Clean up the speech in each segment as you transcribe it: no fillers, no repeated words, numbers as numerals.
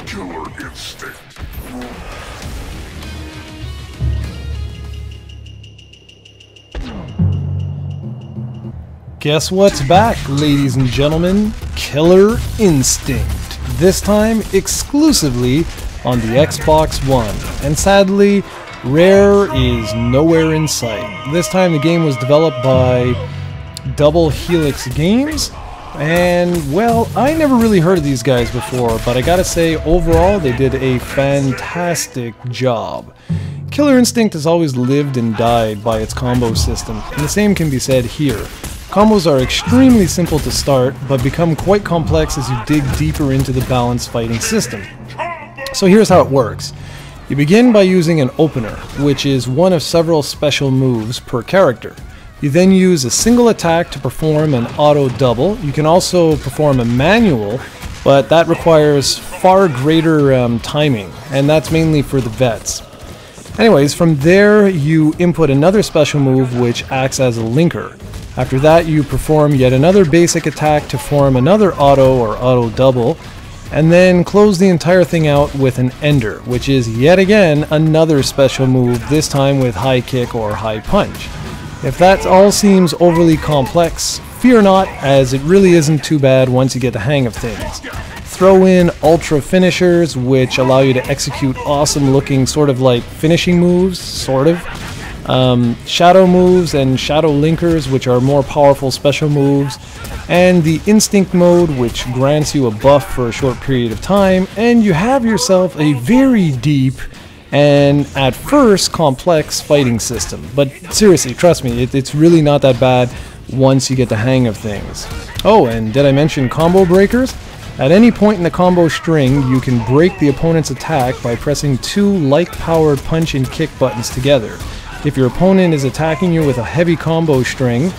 Killer instinct. Guess what's back, ladies and gentlemen? Killer Instinct. This time exclusively on the Xbox One. And sadly, Rare is nowhere in sight. This time the game was developed by Double Helix Games. And, well, I never really heard of these guys before, but I gotta say, overall, they did a fantastic job. Killer Instinct has always lived and died by its combo system, and the same can be said here. Combos are extremely simple to start, but become quite complex as you dig deeper into the balanced fighting system. So here's how it works. You begin by using an opener, which is one of several special moves per character. You then use a single attack to perform an auto double. You can also perform a manual, but that requires far greater timing, and that's mainly for the vets. Anyways, from there you input another special move which acts as a linker. After that you perform yet another basic attack to form another auto or auto double, and then close the entire thing out with an ender, which is yet again another special move, this time with high kick or high punch. If that all seems overly complex, fear not, as it really isn't too bad once you get the hang of things. Throw in ultra finishers, which allow you to execute awesome looking sort of like finishing moves, shadow moves and shadow linkers, which are more powerful special moves, and the instinct mode, which grants you a buff for a short period of time, and you have yourself a very deep and at first complex fighting system. But seriously, trust me, it's really not that bad once you get the hang of things. Oh, and did I mention combo breakers? At any point in the combo string, you can break the opponent's attack by pressing two like-powered punch and kick buttons together. If your opponent is attacking you with a heavy combo string,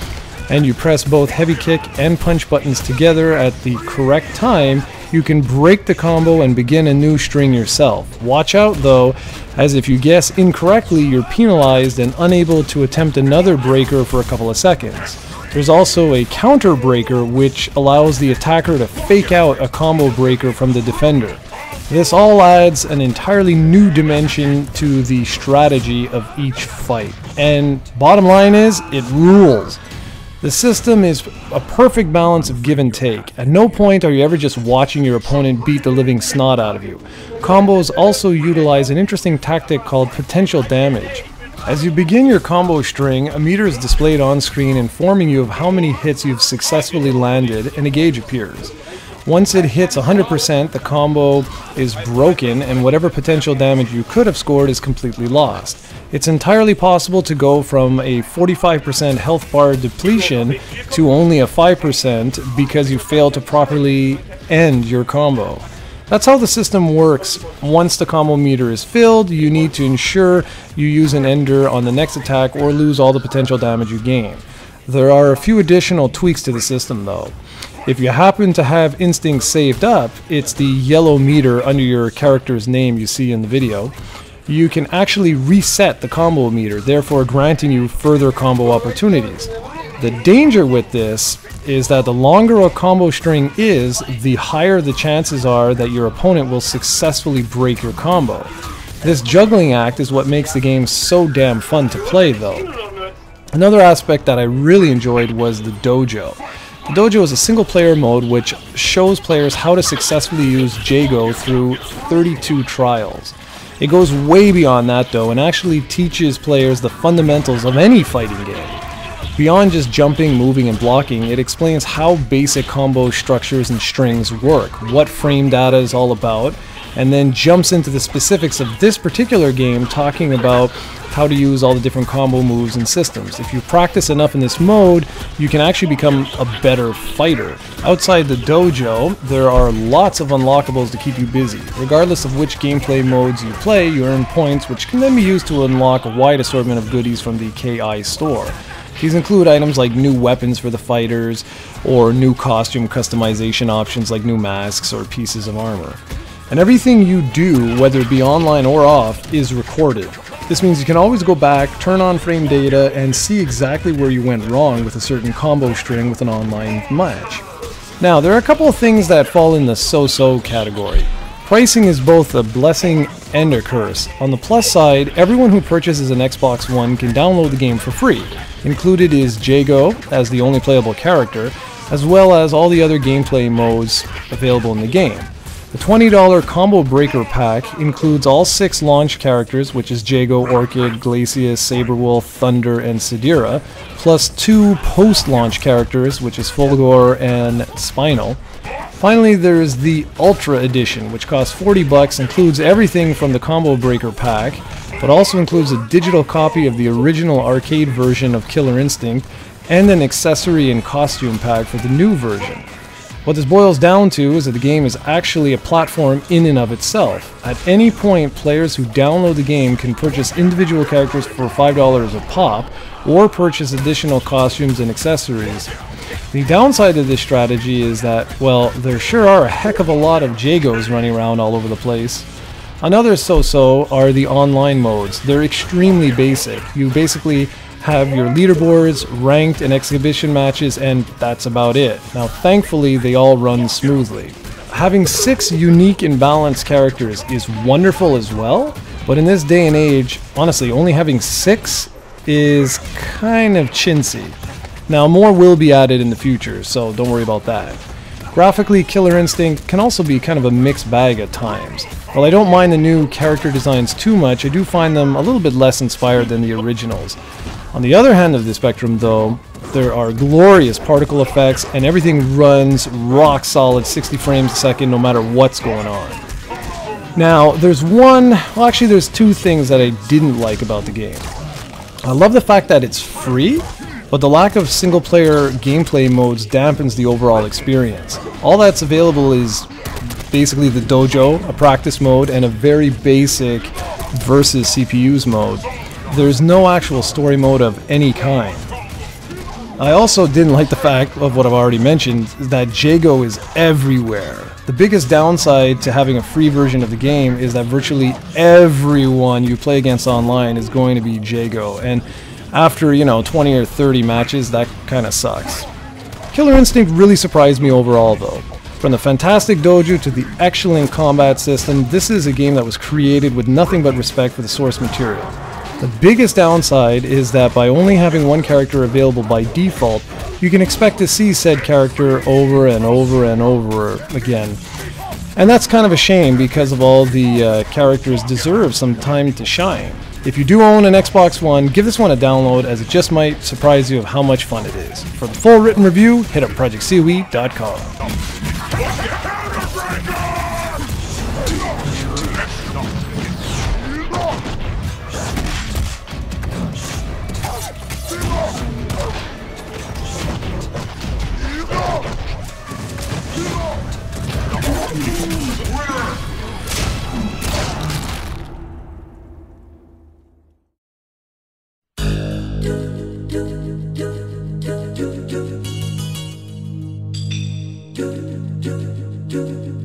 and you press both heavy kick and punch buttons together at the correct time, you can break the combo and begin a new string yourself. Watch out though, as if you guess incorrectly, you're penalized and unable to attempt another breaker for a couple of seconds. There's also a counter breaker, which allows the attacker to fake out a combo breaker from the defender. This all adds an entirely new dimension to the strategy of each fight. And bottom line is, it rules. The system is a perfect balance of give and take. At no point are you ever just watching your opponent beat the living snot out of you. Combos also utilize an interesting tactic called potential damage. As you begin your combo string, a meter is displayed on screen informing you of how many hits you've successfully landed, and a gauge appears. Once it hits 100%, the combo is broken, and whatever potential damage you could have scored is completely lost. It's entirely possible to go from a 45% health bar depletion to only a 5% because you failed to properly end your combo. That's how the system works. Once the combo meter is filled, you need to ensure you use an ender on the next attack or lose all the potential damage you gain. There are a few additional tweaks to the system though. If you happen to have Instinct saved up, it's the yellow meter under your character's name you see in the video. You can actually reset the combo meter, therefore granting you further combo opportunities. The danger with this is that the longer a combo string is, the higher the chances are that your opponent will successfully break your combo. This juggling act is what makes the game so damn fun to play though. Another aspect that I really enjoyed was the dojo. The dojo is a single player mode which shows players how to successfully use Jago through 32 trials. It goes way beyond that though, and actually teaches players the fundamentals of any fighting game. Beyond just jumping, moving, and blocking, it explains how basic combo structures and strings work, what frame data is all about, and then jumps into the specifics of this particular game, talking about how to use all the different combo moves and systems. If you practice enough in this mode, you can actually become a better fighter. Outside the dojo, there are lots of unlockables to keep you busy. Regardless of which gameplay modes you play, you earn points which can then be used to unlock a wide assortment of goodies from the KI store. These include items like new weapons for the fighters, or new costume customization options like new masks or pieces of armor. And everything you do, whether it be online or off, is recorded. This means you can always go back, turn on frame data, and see exactly where you went wrong with a certain combo string with an online match. Now, there are a couple of things that fall in the so-so category. Pricing is both a blessing and a curse. On the plus side, everyone who purchases an Xbox One can download the game for free. Included is Jago as the only playable character, as well as all the other gameplay modes available in the game. The $20 Combo Breaker Pack includes all 6 launch characters, which is Jago, Orchid, Glacius, Saberwolf, Thunder, and Sidira, plus 2 post-launch characters, which is Fulgor and Spinal. Finally, there's the Ultra Edition, which costs $40, includes everything from the Combo Breaker Pack, but also includes a digital copy of the original arcade version of Killer Instinct, and an accessory and costume pack for the new version. What this boils down to is that the game is actually a platform in and of itself. At any point, players who download the game can purchase individual characters for $5 a pop, or purchase additional costumes and accessories. The downside of this strategy is that, well, there sure are a heck of a lot of Jagos running around all over the place. Another so-so are the online modes. They're extremely basic. You basically have your leaderboards, ranked and exhibition matches, and that's about it. Now, thankfully, they all run smoothly. Having 6 unique and balanced characters is wonderful as well, but in this day and age, honestly, only having 6 is kind of chintzy. Now, more will be added in the future, so don't worry about that. Graphically, Killer Instinct can also be kind of a mixed bag at times. While I don't mind the new character designs too much, I do find them a little bit less inspired than the originals. On the other hand of the spectrum, though, there are glorious particle effects, and everything runs rock solid 60 frames a second no matter what's going on. Now, there's there's 2 things that I didn't like about the game. I love the fact that it's free, but the lack of single-player gameplay modes dampens the overall experience. All that's available is basically the dojo, a practice mode, and a very basic versus CPUs mode. There's no actual story mode of any kind. I also didn't like the fact of what I've already mentioned, that Jago is everywhere. The biggest downside to having a free version of the game is that virtually everyone you play against online is going to be Jago, and after, 20 or 30 matches, that kind of sucks. Killer Instinct really surprised me overall, though. From the fantastic dojo to the excellent combat system, this is a game that was created with nothing but respect for the source material. The biggest downside is that by only having one character available by default, you can expect to see said character over and over and over again. And that's kind of a shame, because of all the characters deserve some time to shine. If you do own an Xbox One, give this one a download, as it just might surprise you of how much fun it is. For the full written review, hit up projectcoe.com. Do